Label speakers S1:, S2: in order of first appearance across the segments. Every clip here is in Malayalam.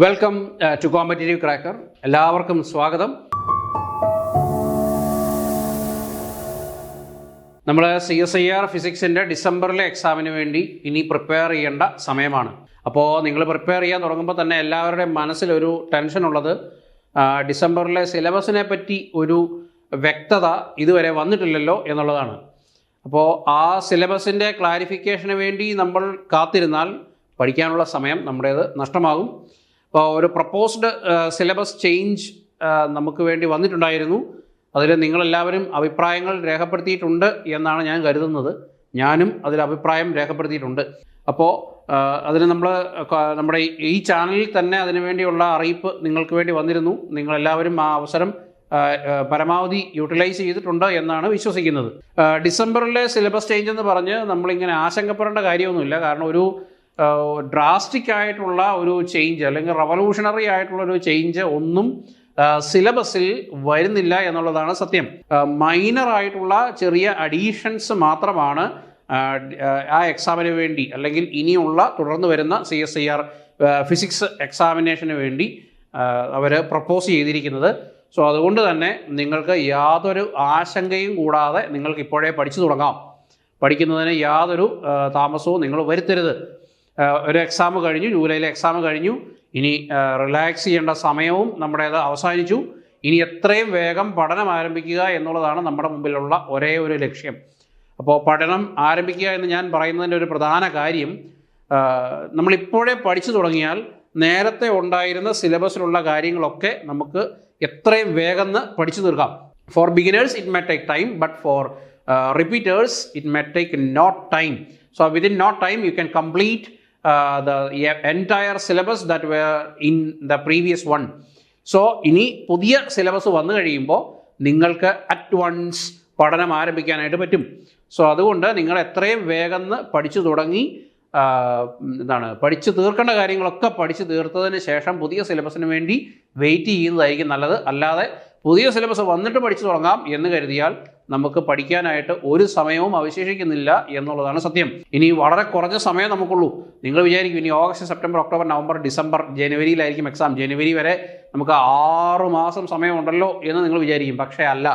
S1: Welcome to competitive cracker. എല്ലാവർക്കും സ്വാഗതം. നമ്മൾ CSIR ഫിസിക്സിൻ്റെ ഡിസംബറിലെ എക്സാമിന് വേണ്ടി ഇനി പ്രിപ്പയർ ചെയ്യേണ്ട സമയമാണ്. അപ്പോൾ നിങ്ങൾ പ്രിപ്പയർ ചെയ്യാൻ തുടങ്ങുമ്പോൾ തന്നെ എല്ലാവരുടെയും മനസ്സിലൊരു ടെൻഷൻ ഉള്ളത് ഡിസംബറിലെ സിലബസിനെ പറ്റി ഒരു വ്യക്തത ഇതുവരെ വന്നിട്ടില്ലല്ലോ എന്നുള്ളതാണ്. അപ്പോൾ ആ സിലബസിൻ്റെ ക്ലാരിഫിക്കേഷന് വേണ്ടി നമ്മൾ കാത്തിരുന്നാൽ പഠിക്കാനുള്ള സമയം നമ്മുടേത് നഷ്ടമാകും. അപ്പോൾ ഒരു പ്രപ്പോസ്ഡ് സിലബസ് ചേഞ്ച് നമുക്ക് വേണ്ടി വന്നിട്ടുണ്ടായിരുന്നു. അതിൽ നിങ്ങളെല്ലാവരും അഭിപ്രായങ്ങൾ രേഖപ്പെടുത്തിയിട്ടുണ്ട് എന്നാണ് ഞാൻ കരുതുന്നത്. ഞാനും അതിൽ അഭിപ്രായം രേഖപ്പെടുത്തിയിട്ടുണ്ട്. അപ്പോൾ അതിന് നമ്മുടെ ഈ ചാനലിൽ തന്നെ അതിനു വേണ്ടിയുള്ള അറിയിപ്പ് നിങ്ങൾക്ക് വേണ്ടി വന്നിരുന്നു. നിങ്ങളെല്ലാവരും ആ അവസരം പരമാവധി യൂട്ടിലൈസ് ചെയ്തിട്ടുണ്ട് എന്നാണ് വിശ്വസിക്കുന്നത്. ഡിസംബറിലെ സിലബസ് ചേഞ്ച് എന്ന് പറഞ്ഞ് നമ്മളിങ്ങനെ ആശങ്കപ്പെടേണ്ട കാര്യമൊന്നുമില്ല. കാരണം ഒരു ഡ്രാസ്റ്റിക് ആയിട്ടുള്ള ഒരു ചേഞ്ച് അല്ലെങ്കിൽ റവല്യൂഷണറി ആയിട്ടുള്ള ഒരു ചേഞ്ച് ഒന്നും സിലബസിൽ വരുന്നില്ല എന്നുള്ളതാണ് സത്യം. മൈനർ ആയിട്ടുള്ള ചെറിയ അഡീഷൻസ് മാത്രമാണ് ആ എക്സാമിന് വേണ്ടി അല്ലെങ്കിൽ ഇനിയുള്ള തുടർന്ന് വരുന്ന CSIR ഫിസിക്സ് എക്സാമിനേഷന് വേണ്ടി അവർ പ്രപ്പോസ് ചെയ്തിരിക്കുന്നത്. സോ അതുകൊണ്ട് തന്നെ നിങ്ങൾക്ക് യാതൊരു ആശങ്കയും കൂടാതെ നിങ്ങൾക്ക് ഇപ്പോഴേ പഠിച്ചു തുടങ്ങാം. പഠിക്കുന്നതിന് യാതൊരു താമസവും നിങ്ങൾ വരുത്തരുത്. ഒരു എക്സാം കഴിഞ്ഞു, ജൂലൈയിലെ എക്സാം കഴിഞ്ഞു. ഇനി റിലാക്സ് ചെയ്യേണ്ട സമയവും നമ്മുടേത് അവസാനിച്ചു. ഇനി എത്രയും വേഗം പഠനം ആരംഭിക്കുക എന്നുള്ളതാണ് നമ്മുടെ മുമ്പിലുള്ള ഒരേ ഒരു ലക്ഷ്യം. അപ്പോൾ പഠനം ആരംഭിക്കുക എന്ന് ഞാൻ പറയുന്നതിൻ്റെ ഒരു പ്രധാന കാര്യം, നമ്മളിപ്പോഴേ പഠിച്ചു തുടങ്ങിയാൽ നേരത്തെ ഉണ്ടായിരുന്ന സിലബസിലുള്ള കാര്യങ്ങളൊക്കെ നമുക്ക് എത്രയും വേഗം പഠിച്ചു തീർക്കാം. For beginners it may take time, but for repeaters it may take not time. So within not time you can complete the entire syllabus that were in the previous one. So ഇനി പുതിയ സിലബസ് വന്നു കഴിയുമ്പോൾ നിങ്ങൾക്ക് അറ്റ് വൺസ് പഠനം ആരംഭിക്കാനായിട്ട് പറ്റും. സോ അതുകൊണ്ട് നിങ്ങൾ എത്രയും വേഗം പഠിച്ചു തുടങ്ങി പഠിച്ചു തീർക്കേണ്ട കാര്യങ്ങളൊക്കെ പഠിച്ചു തീർത്തതിന് ശേഷം പുതിയ സിലബസിന് വേണ്ടി വെയിറ്റ് ചെയ്യുന്നതായിരിക്കും നല്ലത്. അല്ലാതെ പുതിയ സിലബസ് വന്നിട്ട് പഠിച്ചു തുടങ്ങാം എന്ന് കരുതിയാൽ നമുക്ക് പഠിക്കാനായിട്ട് ഒരു സമയവും അവശേഷിക്കുന്നില്ല എന്നുള്ളതാണ് സത്യം. ഇനി വളരെ കുറഞ്ഞ സമയം നമുക്കുള്ളൂ. നിങ്ങൾ വിചാരിക്കും ഇനി August, September, October, November, December, ജനുവരിയിലായിരിക്കും എക്സാം. ജനുവരി വരെ നമുക്ക് 6 മാസം സമയമുണ്ടല്ലോ എന്ന് നിങ്ങൾ വിചാരിക്കും. പക്ഷേ അല്ല.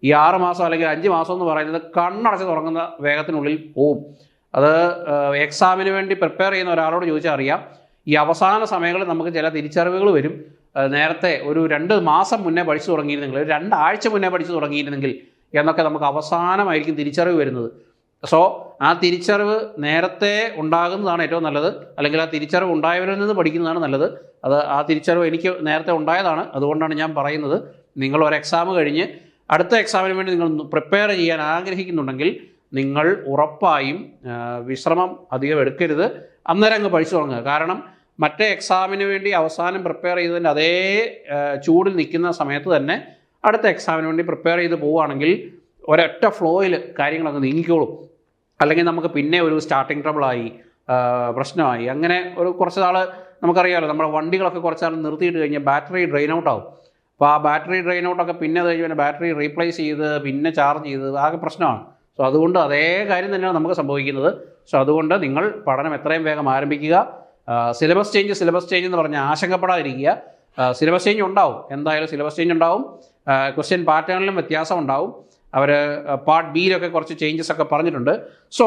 S1: ഈ 6 മാസം അല്ലെങ്കിൽ 5 മാസം എന്ന് പറയുന്നത് കണ്ണടച്ച് തുടങ്ങുന്ന വേഗത്തിനുള്ളിൽ പോവും. അത് എക്സാമിന് വേണ്ടി പ്രിപ്പയർ ചെയ്യുന്ന ഒരാളോട് ചോദിച്ചാൽ അറിയാം. ഈ അവസാന സമയങ്ങളിൽ നമുക്ക് ചില തിരിച്ചറിവുകൾ വരും. നേരത്തെ ഒരു 2 മാസം മുന്നേ പഠിച്ചു തുടങ്ങിയിരുന്നെങ്കിൽ, ഒരു 2 ആഴ്ച മുന്നേ പഠിച്ചു തുടങ്ങിയിരുന്നെങ്കിൽ എന്നൊക്കെ നമുക്ക് അവസാനമായിരിക്കും തിരിച്ചറിവ് വരുന്നത്. സോ ആ തിരിച്ചറിവ് നേരത്തെ ഉണ്ടാകുന്നതാണ് ഏറ്റവും നല്ലത്. അല്ലെങ്കിൽ ആ തിരിച്ചറിവ് ഉണ്ടായവരിൽ നിന്ന് പഠിക്കുന്നതാണ് നല്ലത്. ആ തിരിച്ചറിവ് എനിക്ക് നേരത്തെ ഉണ്ടായതാണ്. അതുകൊണ്ടാണ് ഞാൻ പറയുന്നത്, നിങ്ങൾ ഒരു എക്സാം കഴിഞ്ഞ് അടുത്ത എക്സാമിന് വേണ്ടി നിങ്ങൾ പ്രിപ്പയർ ചെയ്യാൻ ആഗ്രഹിക്കുന്നുണ്ടെങ്കിൽ നിങ്ങൾ ഉറപ്പായും വിശ്രമം അധികം എടുക്കരുത്. അന്നേരം അങ്ങ് പഠിച്ചു തുടങ്ങുക. കാരണം മറ്റേ എക്സാമിന് വേണ്ടി അവസാനം പ്രിപ്പയർ ചെയ്തതിൻ്റെ അതേ ചൂടിൽ നിൽക്കുന്ന സമയത്ത് തന്നെ അടുത്ത എക്സാമിന് വേണ്ടി പ്രിപ്പയർ ചെയ്ത് പോവുകയാണെങ്കിൽ ഒരൊറ്റ ഫ്ലോയിൽ കാര്യങ്ങളങ്ങ് നീങ്ങിക്കോളും. അല്ലെങ്കിൽ നമുക്ക് പിന്നെ ഒരു സ്റ്റാർട്ടിങ് ട്രബിളായി, പ്രശ്നമായി. അങ്ങനെ ഒരു കുറച്ച് നാൾ നമുക്കറിയാമല്ലോ, നമ്മുടെ വണ്ടികളൊക്കെ കുറച്ച് നാൾ നിർത്തിയിട്ട് കഴിഞ്ഞാൽ ബാറ്ററി ഡ്രെയിൻ ഔട്ട് ആവും. അപ്പോൾ ആ ബാറ്ററി ഡ്രെയിൻ ഔട്ടൊക്കെ പിന്നെ അത് കഴിഞ്ഞ് ബാറ്ററി റീപ്ലേസ് ചെയ്ത് പിന്നെ ചാർജ് ചെയ്ത് ആകെ പ്രശ്നമാണ്. സോ അതുകൊണ്ട് അതേ കാര്യം തന്നെയാണ് നമുക്ക് സംഭവിക്കുന്നത്. സോ അതുകൊണ്ട് നിങ്ങൾ പഠനം എത്രയും വേഗം ആരംഭിക്കുക. സിലബസ് ചേഞ്ച് എന്ന് പറഞ്ഞാൽ ആശങ്കപ്പെടാതിരിക്കുക. സിലബസ് ചേഞ്ച് ഉണ്ടാവും, എന്തായാലും സിലബസ് ചേഞ്ച് ഉണ്ടാവും. ക്വസ്റ്റ്യൻ പാറ്റേണിലും വ്യത്യാസം ഉണ്ടാവും. അവർ പാർട്ട് ബിയിലൊക്കെ കുറച്ച് ചേഞ്ചസ് ഒക്കെ പറഞ്ഞിട്ടുണ്ട്. So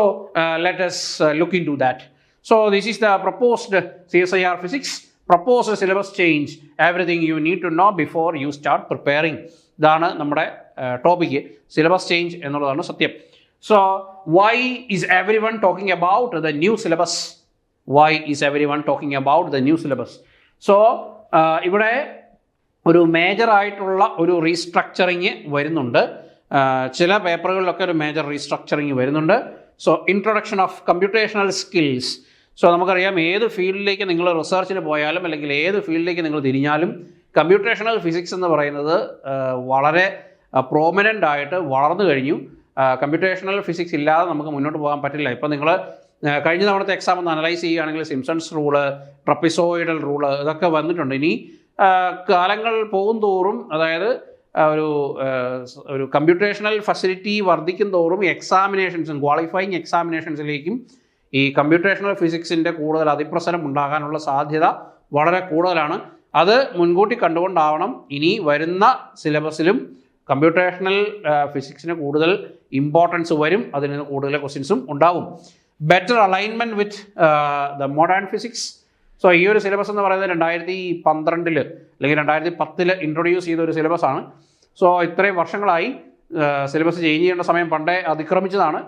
S1: let us look into that. So this is the proposed CSIR physics proposed syllabus change, everything you need to know before you start preparing. ഇതാണ് നമ്മുടെ ടോപ്പിക്ക്, സിലബസ് ചേഞ്ച് എന്നുള്ളതാണ് സത്യം. So why is everyone talking about the new syllabus? Why is everyone talking about the new syllabus? So ഇവിടെ ഒരു മേജറായിട്ടുള്ള ഒരു റീസ്ട്രക്ചറിങ് വരുന്നുണ്ട്. ചില പേപ്പറുകളിലൊക്കെ ഒരു മേജർ റീസ്ട്രക്ചറിങ് വരുന്നുണ്ട്. So introduction of computational skills. So നമുക്കറിയാം, ഏത് ഫീൽഡിലേക്ക് നിങ്ങൾ റിസർച്ചിന് പോയാലും അല്ലെങ്കിൽ ഏത് ഫീൽഡിലേക്ക് നിങ്ങൾ തിരിഞ്ഞാലും കമ്പ്യൂട്ടേഷണൽ ഫിസിക്സ് എന്ന് പറയുന്നത് വളരെ പ്രോമിനൻ്റ് ആയിട്ട് വളർന്നു കഴിഞ്ഞു. കമ്പ്യൂട്ടേഷണൽ ഫിസിക്സ് ഇല്ലാതെ നമുക്ക് മുന്നോട്ട് പോകാൻ പറ്റില്ല. ഇപ്പോൾ നിങ്ങൾ കഴിഞ്ഞ തവണത്തെ എക്സാം ഒന്ന് അനലൈസ് ചെയ്യുകയാണെങ്കിൽ സിംപ്സൺസ് റൂള്, ട്രപ്പിസോയിഡൽ റൂള് ഇതൊക്കെ വന്നിട്ടുണ്ട്. ഇനി കാലങ്ങൾ പോകും തോറും, അതായത് ഒരു കമ്പ്യൂട്ടേഷണൽ ഫെസിലിറ്റി വർദ്ധിക്കും തോറും എക്സാമിനേഷൻസും ക്വാളിഫയിങ് എക്സാമിനേഷൻസിലേക്കും ഈ കമ്പ്യൂട്ടേഷണൽ ഫിസിക്സിൻ്റെ കൂടുതൽ അതിപ്രസരം ഉണ്ടാകാനുള്ള സാധ്യത വളരെ കൂടുതലാണ്. അത് മുൻകൂട്ടി കണ്ടുകൊണ്ടാവണം ഇനി വരുന്ന സിലബസിലും കമ്പ്യൂട്ടേഷണൽ ഫിസിക്സിന് കൂടുതൽ ഇമ്പോർട്ടൻസ് വരും, അതിൽ നിന്ന് കൂടുതൽ ക്വസ്റ്റ്യൻസും ഉണ്ടാവും. Better alignment with the modern physics. So ഈ ഒരു സിലബസ് എന്ന് പറയുന്നത് 2012 അല്ലെങ്കിൽ 2010 ഇൻട്രൊഡ്യൂസ് ചെയ്ത ഒരു സിലബസാണ്. സോ ഇത്രയും വർഷങ്ങളായി സിലബസ് ചേഞ്ച് ചെയ്യേണ്ട സമയം പണ്ടേ അതിക്രമിച്ചതാണ്.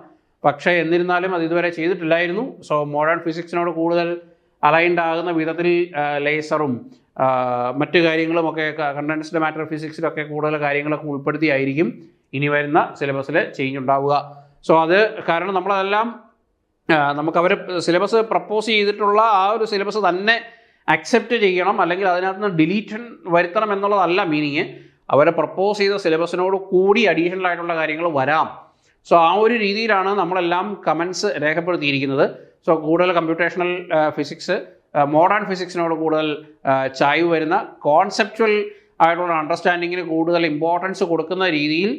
S1: പക്ഷേ എന്നിരുന്നാലും അത് ഇതുവരെ ചെയ്തിട്ടില്ലായിരുന്നു. സോ മോഡേൺ ഫിസിക്സിനോട് കൂടുതൽ അലൈൻഡ് ആകുന്ന വിധത്തിൽ ലേസറും മറ്റു കാര്യങ്ങളുമൊക്കെ കണ്ടൻസ്ഡ് മാറ്റർ ഫിസിക്സിലൊക്കെ കൂടുതൽ കാര്യങ്ങളൊക്കെ ഉൾപ്പെടുത്തിയായിരിക്കും ഇനി വരുന്ന സിലബസിൽ ചേഞ്ച് ഉണ്ടാവുക. സോ അത് കാരണം നമ്മളതെല്ലാം നമുക്ക് അവർ സിലബസ് പ്രപ്പോസ് ചെയ്തിട്ടുള്ള ആ ഒരു സിലബസ് തന്നെ അക്സെപ്റ്റ് ചെയ്യണം, അല്ലെങ്കിൽ അതിനകത്ത് നിന്ന് ഡിലീഷൻ വരുത്തണം എന്നുള്ളതല്ല മീനിങ്. അവരെ പ്രപ്പോസ് ചെയ്ത സിലബസിനോട് കൂടി അഡീഷണൽ ആയിട്ടുള്ള കാര്യങ്ങൾ വരാം. സോ ആ ഒരു രീതിയിലാണ് നമ്മളെല്ലാം കമൻസ് രേഖപ്പെടുത്തിയിരിക്കുന്നത്. സോ കൂടുതൽ കമ്പ്യൂട്ടേഷണൽ ഫിസിക്സ്, മോഡേൺ ഫിസിക്സിനോട് കൂടുതൽ ചായ്വ് വരുന്ന, കോൺസെപ്ച്വൽ ആയിട്ടുള്ള അണ്ടർസ്റ്റാൻഡിങ്ങിന് കൂടുതൽ ഇമ്പോർട്ടൻസ് കൊടുക്കുന്ന രീതിയിൽ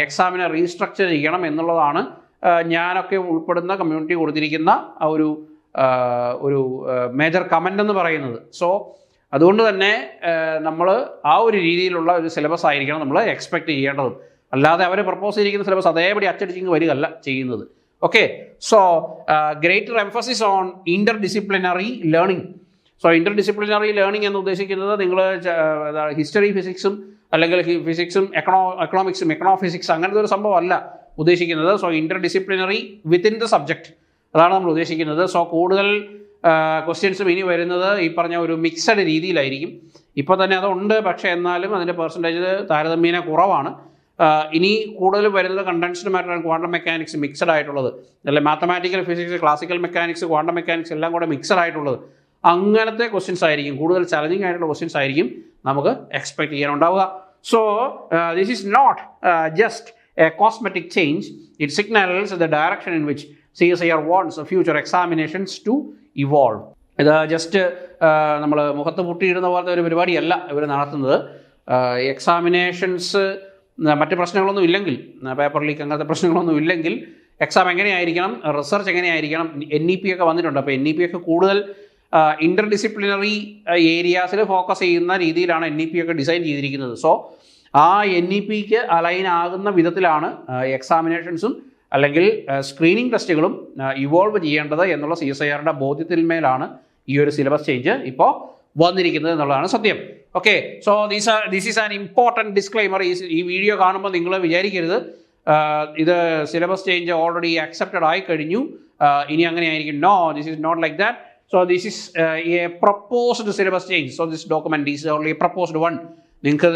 S1: എക്സാമിനെ റീസ്ട്രക്ചർ ചെയ്യണം എന്നുള്ളതാണ് ഞാനൊക്കെ ഉൾപ്പെടുന്ന കമ്മ്യൂണിറ്റി കൊടുത്തിരിക്കുന്ന ഒരു മേജർ കമൻ്റ് എന്ന് പറയുന്നത്. സോ അതുകൊണ്ട് തന്നെ നമ്മൾ ആ ഒരു രീതിയിലുള്ള ഒരു സിലബസ് ആയിരിക്കണം നമ്മൾ എക്സ്പെക്റ്റ് ചെയ്യേണ്ടതും. അല്ലാതെ അവർ പ്രപ്പോസ് ചെയ്തിരിക്കുന്ന സിലബസ് അതേപടി അച്ചടിച്ചിങ്ങ് വരികയല്ല ചെയ്യുന്നത്. Okay, so greater emphasis on inter disciplinary learning. So inter disciplinary learning എന്ന് ഉദ്ദേശിക്കുന്നത് നിങ്ങൾ ഹിസ്റ്ററി ഫിസിക്സും അല്ലെങ്കിൽ ഫിസിക്സും എക്കണോമിക്സും ഫിസിക്സ് അങ്ങനത്തെ ഒരു സംഭവം അല്ല ഉദ്ദേശിക്കുന്നത്. So inter disciplinary within the subject, അതാണ് നമ്മൾ ഉദ്ദേശിക്കുന്നത്. സോ കൂടുതൽ ക്വസ്റ്റ്യൻസും ഇനി വരുന്നത് ഈ പറഞ്ഞ ഒരു മിക്സഡ് രീതിയിലായിരിക്കും. ഇപ്പോൾ തന്നെ അതുണ്ട്, പക്ഷേ എന്നാലും അതിൻ്റെ പെർസെൻറ്റേജ് താരതമ്യേന കുറവാണ്. ഇനി കൂടുതൽ വരുന്നത് condensed matter and quantum mechanics mixed ആയിട്ടുള്ളത്, അല്ലെ mathematical physics, classical mechanics, quantum mechanics എല്ലാം കൂടെ മിക്സഡ് ആയിട്ടുള്ളത്, അങ്ങനത്തെ ക്വസ്റ്റ്യൻസ് ആയിരിക്കും, കൂടുതൽ ചലഞ്ചിങ് ആയിട്ടുള്ള ക്വസ്റ്റ്യൻസ് ആയിരിക്കും നമുക്ക് എക്സ്പെക്ട് ചെയ്യാനുണ്ടാവുക. So this is not just a cosmetic change, it signals the direction in which CSIR wants future examinations to evolve. ഇത് ജസ്റ്റ് നമ്മൾ മുഖത്ത് മുട്ടിയിടുന്ന പോലത്തെ ഒരു പരിപാടിയല്ല ഇവർ നടത്തുന്നത്. എക്സാമിനേഷൻസ് മറ്റ് പ്രശ്നങ്ങളൊന്നും ഇല്ലെങ്കിൽ, പേപ്പർ ലീക്ക് അങ്ങനത്തെ പ്രശ്നങ്ങളൊന്നും ഇല്ലെങ്കിൽ എക്സാം എങ്ങനെയായിരിക്കണം, റിസർച്ച് എങ്ങനെയായിരിക്കണം, NEP ഒക്കെ വന്നിട്ടുണ്ട്. അപ്പോൾ NEP ഒക്കെ കൂടുതൽ ഇൻ്റർ ഡിസിപ്ലിനറി ഏരിയാസിൽ ഫോക്കസ് ചെയ്യുന്ന രീതിയിലാണ് NEP ഒക്കെ ഡിസൈൻ ചെയ്തിരിക്കുന്നത്. സോ ആ NEPക്ക് അലൈൻ ആകുന്ന വിധത്തിലാണ് എക്സാമിനേഷൻസും അല്ലെങ്കിൽ സ്ക്രീനിങ് ടെസ്റ്റുകളും ഇവോൾവ് ചെയ്യേണ്ടത് എന്നുള്ള CSIRൻ്റെ ബോധ്യത്തിന്മേലാണ് ഈ ഒരു സിലബസ് ചേഞ്ച് ഇപ്പോൾ വന്നിരിക്കുന്നത് എന്നുള്ളതാണ് സത്യം. Okay, so this is an important disclaimer. ഈ വീഡിയോ കാണുമ്പോൾ നിങ്ങൾ വിചാരിക്കരുത് ഇത് സിലബസ് ചേഞ്ച് ഓൾറെഡി അക്സെപ്റ്റഡ് ആയി കഴിഞ്ഞു, ഇനി അങ്ങനെയായിരിക്കും. No, this is not like that. So this is a proposed syllabus change. So this document is only a proposed one.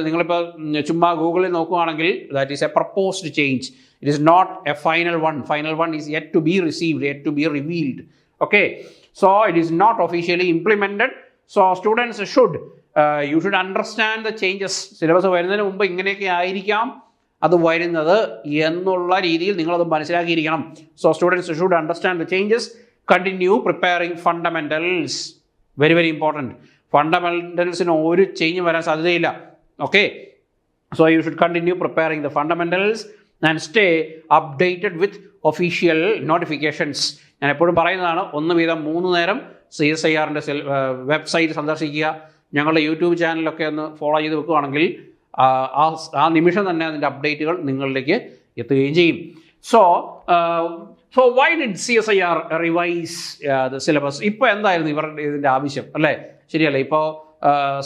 S1: നിങ്ങളിപ്പോൾ ചുമ്മാ ഗൂഗിളിൽ നോക്കുകയാണെങ്കിൽ that is a proposed change. It is not a final one. Final one is yet to be received, yet to be revealed. Okay, so it is not officially implemented. So students should, you should understand the changes. Syllabus വരുന്നതിന് മുമ്പ് ഇങ്ങനെയൊക്കെ ആയിരിക്കാം അത് വരുന്നത് എന്നുള്ള രീതിയിൽ നിങ്ങളത് മനസ്സിലാക്കിയിരിക്കണം. So students should understand the changes. Continue preparing fundamentals. Very very important. Fundamentals-ന് ഒരു ചേഞ്ച് വരാൻ സാധ്യതയില്ല. Okay, so you should continue preparing the fundamentals and stay updated with official notifications. ഞാൻ എപ്പോഴും പറയുന്നതാണ്, 1 വീതം 3 നേരം CSIRൻ്റെ വെബ്സൈറ്റ് സന്ദർശിക്കുക. ഞങ്ങളുടെ യൂട്യൂബ് ചാനലൊക്കെ ഒന്ന് ഫോളോ ചെയ്ത് വെക്കുകയാണെങ്കിൽ ആ നിമിഷം തന്നെ അതിൻ്റെ അപ്ഡേറ്റുകൾ നിങ്ങളിലേക്ക് എത്തുകയും ചെയ്യും. So why did CSIR revise the syllabus? ഇപ്പോൾ എന്തായിരുന്നു ഇവരുടെ ഇതിൻ്റെ ആവശ്യം, അല്ലേ? ശരിയല്ലേ? ഇപ്പോൾ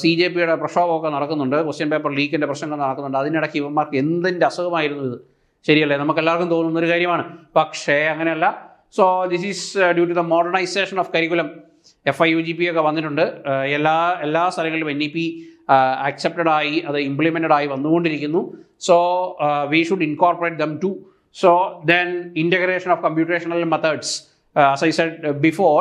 S1: CJPയുടെ പ്രക്ഷോഭമൊക്കെ നടക്കുന്നുണ്ട്, ക്വസ്റ്റ്യൻ പേപ്പർ ലീക്കിൻ്റെ പ്രശ്നങ്ങൾ നടക്കുന്നുണ്ട്. അതിനിടയ്ക്ക് ഇവന്മാർക്ക് എന്തിൻ്റെ അസുഖമായിരുന്നു ഇത്? ശരിയല്ലേ? നമുക്കെല്ലാവർക്കും തോന്നുന്നൊരു കാര്യമാണ്. പക്ഷേ അങ്ങനെയല്ല. So this is due to the modernisation of curriculum. FIUGP ഒക്കെ വന്നിട്ടുണ്ട്. എല്ലാ സ്ഥലങ്ങളിലും NEP അക്സെപ്റ്റഡ് ആയി, അത് ഇംപ്ലിമെൻറ്റഡ് ആയി വന്നുകൊണ്ടിരിക്കുന്നു. So we should incorporate them too. So then integration of computational methods. As I said before,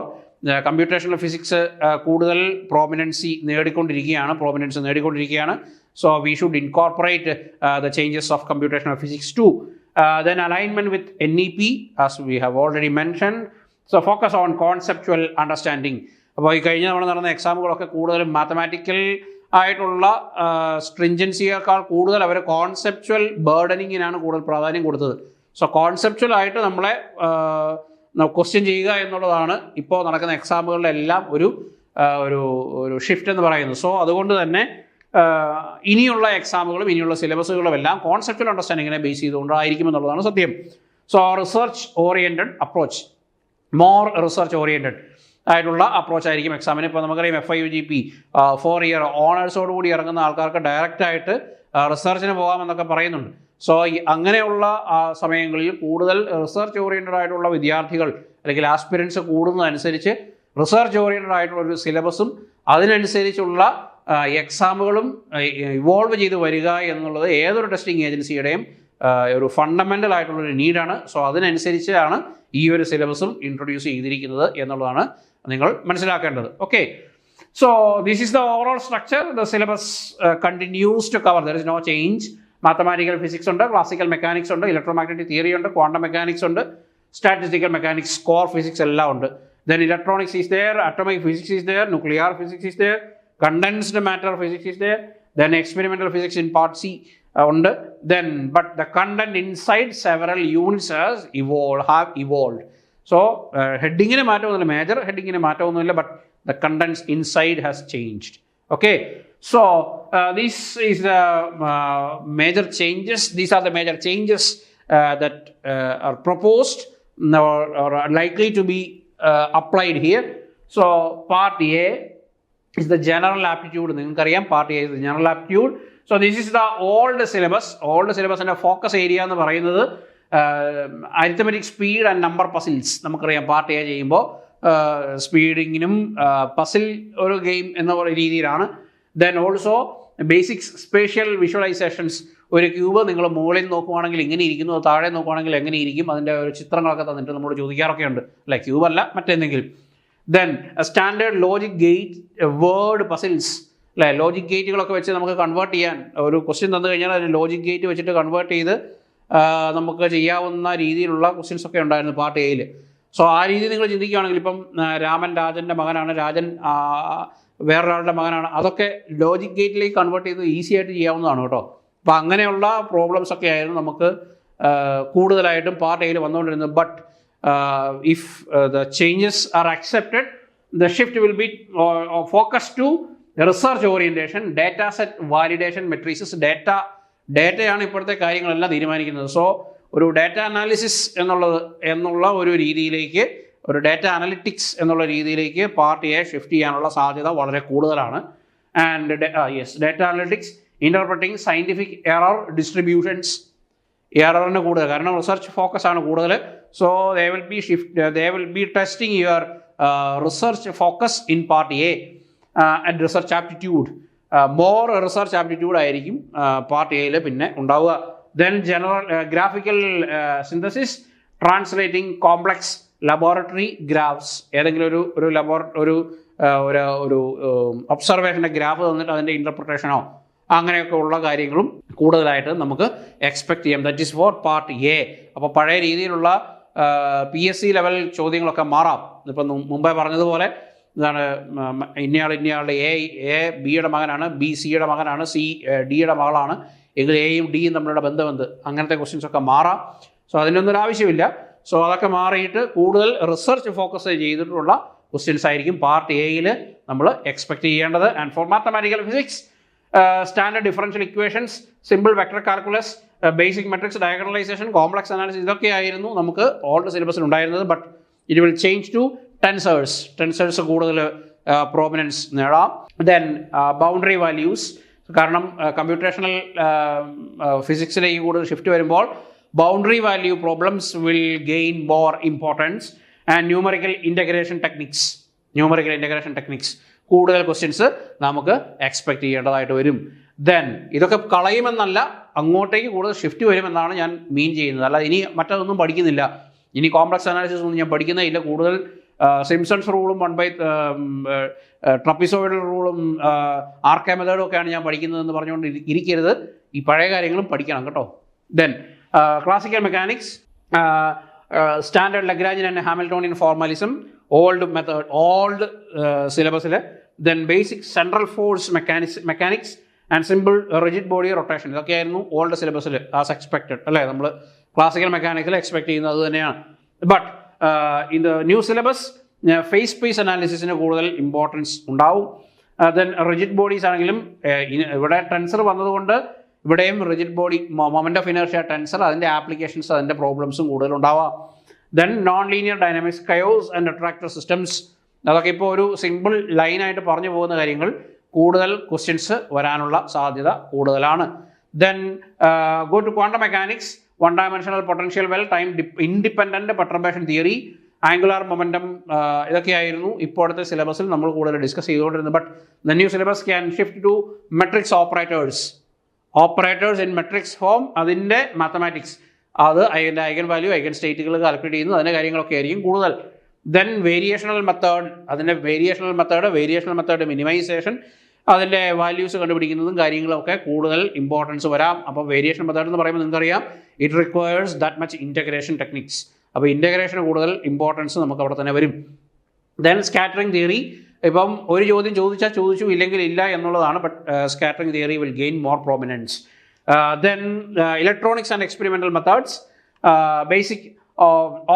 S1: computational physics കൂടുതൽ പ്രോമിനൻസ് നേടിക്കൊണ്ടിരിക്കുകയാണ്. So we should incorporate the changes of computational physics too. Then alignment with NEP, as we have already mentioned. So focus on conceptual understanding. അപ്പോൾ ഈ കഴിഞ്ഞ തവണ നടന്ന എക്സാമുകളൊക്കെ കൂടുതലും മാത്തമാറ്റിക്കൽ ആയിട്ടുള്ള സ്ട്രിഞ്ചൻസിയേക്കാൾ കൂടുതൽ അവർ കോൺസെപ്ച്വൽ ബേർഡനിങ്ങിനാണ് കൂടുതൽ പ്രാധാന്യം കൊടുത്തത്. സോ കോൺസെപ്ച്വൽ ആയിട്ട് നമ്മളെ ക്വസ്റ്റ്യൻ ചെയ്യുക എന്നുള്ളതാണ് ഇപ്പോൾ നടക്കുന്ന എക്സാമുകളുടെ എല്ലാം ഒരു ഒരു ഷിഫ്റ്റ് എന്ന് പറയുന്നത്. സോ അതുകൊണ്ട് തന്നെ ഇനിയുള്ള എക്സാമുകളും ഇനിയുള്ള സിലബസുകളും എല്ലാം കോൺസെപ്റ്റുവൽ അണ്ടർസ്റ്റാൻഡിങ്ങിനെ ബേസ് ചെയ്തുകൊണ്ടായിരിക്കും എന്നുള്ളതാണ് സത്യം. So research oriented approach, more research oriented ആയിട്ടുള്ള അപ്രോച്ച് ആയിരിക്കും എക്സാമിന്. ഇപ്പോൾ നമുക്കറിയാം FIUGP 4 ഇയർ ഓണേഴ്സോടുകൂടി ഇറങ്ങുന്ന ആൾക്കാർക്ക് ഡയറക്റ്റായിട്ട് റിസർച്ചിന് പോകാമെന്നൊക്കെ പറയുന്നുണ്ട്. സോ അങ്ങനെയുള്ള സമയങ്ങളിൽ കൂടുതൽ റിസർച്ച് ഓറിയൻറ്റഡ് ആയിട്ടുള്ള വിദ്യാർത്ഥികൾ അല്ലെങ്കിൽ ആസ്പിരൻസ് കൂടുന്നതനുസരിച്ച് റിസർച്ച് ഓറിയൻറ്റഡ് ആയിട്ടുള്ള ഒരു സിലബസും അതിനനുസരിച്ചുള്ള എക്സാമുകളും ഇവോൾവ് ചെയ്ത് വരിക എന്നുള്ളത് ഏതൊരു ടെസ്റ്റിംഗ് ഏജൻസിയുടെയും ഒരു ഫണ്ടമെൻ്റൽ ആയിട്ടുള്ളൊരു നീഡാണ്. സോ അതിനനുസരിച്ചാണ് ഈ ഒരു സിലബസും ഇൻട്രൊഡ്യൂസ് ചെയ്തിരിക്കുന്നത് എന്നുള്ളതാണ് നിങ്ങൾ മനസ്സിലാക്കേണ്ടത്. Okay, so this is the overall structure. The syllabus continues to cover, there is no change. Mathematical physics ഉണ്ട്, ക്ലാസിക്കൽ മെക്കാനിക്സ് ഉണ്ട്, ഇലക്ട്രോമാഗ്നറ്റിക് തിയറി ഉണ്ട്, ക്വാണ്ടം മെക്കാനിക്സ് ഉണ്ട്, സ്റ്റാറ്റിസ്റ്റിക്കൽ മെക്കാനിക്സ്, കോർ ഫിസിക്സ് എല്ലാം ഉണ്ട്. Then electronics is there, atomic physics is there, nuclear physics is there, condensed matter physics is there, then experimental physics in part C ഉണ്ട്. Then but the content inside several units have evolved. So headingine മാറ്റമൊന്നുമില്ല, മേജർ ഹെഡിങ്ങിന് മാറ്റമൊന്നുമില്ല, but the contents inside has changed. Okay, so this is the major changes. These are the major changes that are proposed or are likely to be applied here. So part A is the general aptitude. നിങ്ങൾക്കറിയാം part A is the general aptitude. So this is the old syllabus. Old syllabusന്റെ ഫോക്കസ് ഏരിയ എന്ന് പറയുന്നത് arithmetic speed and number puzzles. നമുക്കറിയാം part A ചെയ്യുമ്പോൾ സ്പീഡിങ്ങിനും പസിൽ ഒരു ഗെയിം എന്ന രീതിയിലാണ്. Then also basics spatial visualisations. ഒരു ക്യൂബ് നിങ്ങൾ മുകളിൽ നോക്കുവാണെങ്കിൽ ഇങ്ങനെ ഇരിക്കുന്നു, താഴെ നോക്കുവാണെങ്കിൽ എങ്ങനെ ഇരിക്കും, അതിൻ്റെ ഒരു ചിത്രങ്ങളൊക്കെ തന്നിട്ട് നമ്മൾ ചോദിക്കാറൊക്കെ ഉണ്ട് അല്ലേ, ക്യൂബല്ല മറ്റെന്തെങ്കിലും. Then standard logic gate, word puzzles അല്ലേ, ലോജിക് ഗേറ്റുകളൊക്കെ വെച്ച് നമുക്ക് കൺവേർട്ട് ചെയ്യാൻ ഒരു ക്വസ്റ്റ്യൻ തന്നു കഴിഞ്ഞാൽ അതിന് ലോജിക് ഗേറ്റ് വെച്ചിട്ട് കൺവേർട്ട് ചെയ്ത് നമുക്ക് ചെയ്യാവുന്ന രീതിയിലുള്ള ക്വസ്റ്റ്യൻസ് ഒക്കെ ഉണ്ടായിരുന്നു പാർട്ട് എയിൽ. സോ ആ രീതി നിങ്ങൾ ചിന്തിക്കുകയാണെങ്കിൽ ഇപ്പം രാജൻ്റെ മകനാണ്, രാജൻ വേറൊരാളുടെ മകനാണ്, അതൊക്കെ ലോജിക് ഗേറ്റിലേക്ക് കൺവേർട്ട് ചെയ്ത് ഈസി ആയിട്ട് ചെയ്യാവുന്നതാണ് കേട്ടോ. അപ്പോൾ അങ്ങനെയുള്ള പ്രോബ്ലംസ് ഒക്കെ ആയിരുന്നു നമുക്ക് കൂടുതലായിട്ടും പാർട്ട് എയിൽ വന്നുകൊണ്ടിരുന്നത്. But if the changes are accepted, the shift will be focus to research orientation, data set validation matrices. ഡാറ്റയാണ് ഇപ്പോഴത്തെ കാര്യങ്ങളെല്ലാം തീരുമാനിക്കുന്നത്. സോ ഒരു ഡാറ്റ അനാലിസിസ് എന്നുള്ള ഒരു രീതിയിലേക്ക്, ഒരു ഡാറ്റ അനലിറ്റിക്സ് എന്നുള്ള രീതിയിലേക്ക് പാർട്ട് എ ഷിഫ്റ്റ് ചെയ്യാനുള്ള സാധ്യത വളരെ കൂടുതലാണ്. And data analytics, interpreting scientific error distributions, എററിന് കൂടുതൽ, കാരണം റിസർച്ച് ഫോക്കസ് ആണ് കൂടുതൽ. So they will be testing your research focus in part A and research aptitude. More research aptitude ആയിരിക്കും പാർട്ട് എയിൽ പിന്നെ ഉണ്ടാവുക. Then general graphical synthesis, translating complex laboratory graphs. ഏതെങ്കിലും ഒരു ഒബ്സർവേഷൻ്റെ ഗ്രാഫ് തന്നിട്ട് അതിൻ്റെ ഇൻ്റർപ്രിട്ടേഷനോ അങ്ങനെയൊക്കെ ഉള്ള കാര്യങ്ങളും കൂടുതലായിട്ട് നമുക്ക് എക്സ്പെക്ട് ചെയ്യാം. That is for part A. അപ്പോൾ പഴയ രീതിയിലുള്ള PSC ലെവൽ ചോദ്യങ്ങളൊക്കെ മാറാം. ഇപ്പം മുമ്പേ പറഞ്ഞതുപോലെ ഇതാണ്, ഇന്നയാളുടെ എ ബിയുടെ മകനാണ്, ബി സിയുടെ മകനാണ്, സി ഡിയുടെ മകളാണ്, എങ്കിൽ എയും ഡിയും തമ്മിലുള്ള ബന്ധമെന്ത്, അങ്ങനത്തെ ക്വസ്റ്റ്യൻസ് ഒക്കെ മാറാം. സോ അതിനൊന്നും ഒരു ആവശ്യമില്ല. സോ അതൊക്കെ മാറിയിട്ട് കൂടുതൽ റിസർച്ച് ഫോക്കസ് ചെയ്തിട്ടുള്ള ക്വസ്റ്റ്യൻസ് ആയിരിക്കും പാർട്ട് എയിൽ നമ്മൾ എക്സ്പെക്ട് ചെയ്യേണ്ടത്. And for mathematical physics, standard differential equations, simple vector calculus, basic matrix, diagonalization, complex analysis, ഇതൊക്കെ ആയിരുന്നു നമുക്ക് ഓൾഡ് സിലബസിൽ ഉണ്ടായിരുന്നത്. But it will change to tensors കൂടുതൽ പ്രോമിനൻസ് നേടാം. ദെൻ ബൗണ്ടറി വാല്യൂസ്, കാരണം കമ്പ്യൂട്ടേഷണൽ ഫിസിക്സിലേക്ക് കൂടുതൽ ഷിഫ്റ്റ് വരുമ്പോൾ boundary value problems will gain more importance. And numerical integration techniques കൂടുതൽ ക്വസ്റ്റ്യൻസ് നമുക്ക് എക്സ്പെക്ട് ചെയ്യേണ്ടതായിട്ട് വരും. ദെൻ ഇതൊക്കെ കളയുമെന്നല്ല, അങ്ങോട്ടേക്ക് കൂടുതൽ ഷിഫ്റ്റ് വരുമെന്നാണ് ഞാൻ മീൻ ചെയ്യുന്നത്. അല്ല ഇനി മറ്റതൊന്നും പഠിക്കുന്നില്ല, ഇനി കോംപ്ലക്സ് അനാലിസിസ് ഒന്നും ഞാൻ പഠിക്കുന്നില്ല. കൂടുതൽ സിംപ്സൺസ് റൂളും ട്രപ്പിസോയിഡൽ റൂളും ആർക്കെ മെത്തേഡും ഒക്കെയാണ് ഞാൻ പഠിക്കുന്നതെന്ന് പറഞ്ഞുകൊണ്ട് ഇരിക്കരുത്. ഈ പഴയ കാര്യങ്ങളും പഠിക്കണം കേട്ടോ. Then classical mechanics, standard Lagrangian and Hamiltonian formalism, old സിലബസിൽ. Then basic central force mechanics and simple rigid body rotation, ഇതൊക്കെയായിരുന്നു ഓൾഡ് സിലബസിൽ ആസ് എക്സ്പെക്റ്റഡ് അല്ലേ. നമ്മൾ ക്ലാസിക്കൽ മെക്കാനിക്സിൽ എക്സ്പെക്ട് ചെയ്യുന്നത് അത് തന്നെയാണ്. But in the new syllabus phase space അനാലിസിസിന് കൂടുതൽ ഇമ്പോർട്ടൻസ് ഉണ്ടാവും. ദെൻ റിജിഡ് ബോഡീസ് ആണെങ്കിലും ഇവിടെ ടെൻസർ വന്നതുകൊണ്ട് ഇവിടെയും rigid body moment of inertia tensor അതിൻ്റെ ആപ്ലിക്കേഷൻസ് അതിൻ്റെ പ്രോബ്ലംസും കൂടുതൽ ഉണ്ടാവാം. Then non linear dynamics, chaos and attractor systems, അതൊക്കെ ഇപ്പോൾ ഒരു സിമ്പിൾ ലൈനായിട്ട് പറഞ്ഞു പോകുന്ന കാര്യങ്ങൾ, കൂടുതൽ ക്വസ്റ്റ്യൻസ് വരാനുള്ള സാധ്യത കൂടുതലാണ്. Then go to quantum mechanics, one dimensional potential well, time independent perturbation theory, angular momentum, ഇതൊക്കെയായിരുന്നു ഇപ്പോഴത്തെ സിലബസിൽ നമ്മൾ കൂടുതൽ ഡിസ്കസ് ചെയ്തുകൊണ്ടിരുന്നത്. But the new syllabus can shift to matrix operators in matrix form, അതിൻ്റെ മാത്തമാറ്റിക്സ്, അത് അതിൻ്റെ ഐഗൻ വാല്യൂ ഐഗൻ സ്റ്റേറ്റുകൾ കാൽക്കുലേറ്റ് ചെയ്യുന്നു, അതിൻ്റെ കാര്യങ്ങളൊക്കെ ആയിരിക്കും കൂടുതൽ. ദെൻ വേരിയേഷണൽ മെത്തേഡ്, അതിൻ്റെ വേരിയേഷണൽ മെത്തേഡ് മിനിമൈസേഷൻ, അതിൻ്റെ വാല്യൂസ് കണ്ടുപിടിക്കുന്നതും കാര്യങ്ങളൊക്കെ കൂടുതൽ ഇമ്പോർട്ടൻസ് വരാം. അപ്പോൾ വേരിയേഷൻ മെത്തേഡ് എന്ന് പറയുമ്പോൾ നിങ്ങൾക്കറിയാം it requires that much integration techniques. അപ്പോൾ ഇൻറ്റഗ്രേഷന് കൂടുതൽ ഇമ്പോർട്ടൻസ് നമുക്ക് അവിടെ തന്നെ വരും. ദെൻ സ്കാറ്ററിംഗ് തിയറി, ഇപ്പം ഒരു ചോദ്യം ചോദിച്ചു ഇല്ലെങ്കിൽ ഇല്ല എന്നുള്ളതാണ്. But scattering theory will gain more prominence. Then electronics and experimental methods, basic